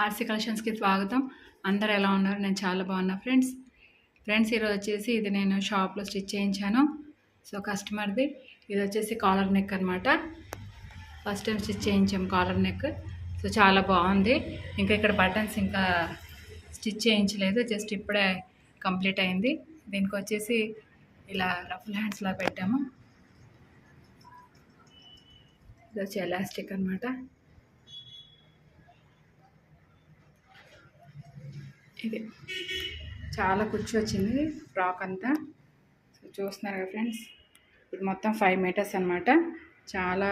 RC కలెక్షన్స్కి స్వాగతం. అందరు ఎలా ఉన్నారు? నేను చాలా బాగున్నా ఫ్రెండ్స్ ఈరోజు వచ్చేసి ఇది నేను షాప్లో స్టిచ్ చేయించాను. సో కస్టమర్ది ఇది వచ్చేసి కాలర్ నెక్ అనమాట. ఫస్ట్ టైం స్టిచ్ చేయించాం కాలర్ నెక్. సో చాలా బాగుంది. ఇంకా ఇక్కడ బటన్స్ ఇంకా స్టిచ్ చేయించలేదు, జస్ట్ ఇప్పుడే కంప్లీట్ అయింది. దీనికి వచ్చేసి ఇలా రఫుల్ హ్యాండ్స్లా పెట్టాము. ఇది వచ్చి ఎలాస్టిక్ అనమాట. ఇది చాలా కుర్చీ వచ్చింది ఫ్రాక్ అంతా. సో చూస్తున్నారు కదా ఫ్రెండ్స్, ఇది మొత్తం 5 మీటర్స్ అనమాట. చాలా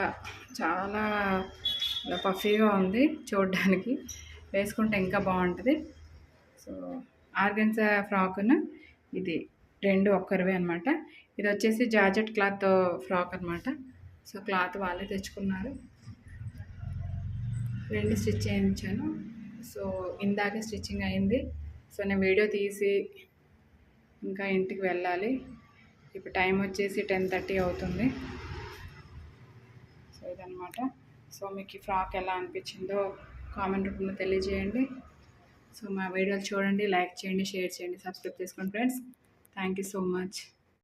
చాలా పఫీగా ఉంది చూడడానికి, వేసుకుంటే ఇంకా బాగుంటుంది. సో ఆర్గన్జా ఫ్రాక్ను ఇది రెండు ఒక్కరివే అనమాట. ఇది వచ్చేసి జార్జెట్ క్లాత్ ఫ్రాక్ అనమాట. సో క్లాత్ వాళ్ళే తెచ్చుకున్నారు. రెండు స్టిచ్ చేయించాను. సో ఇందాకే స్టిచ్చింగ్ అయింది. సో నేను వీడియో తీసి ఇంకా ఇంటికి వెళ్ళాలి. ఇప్పుడు టైం వచ్చేసి 10:30 అవుతుంది. సో ఇదనమాట. సో మీకు ఈ ఫ్రాక్ ఎలా అనిపించిందో కామెంట్ రూపంలో తెలియజేయండి. సో మా వీడియోలు చూడండి, లైక్ చేయండి, షేర్ చేయండి, సబ్స్క్రైబ్ చేసుకోండి friends. Thank you so much.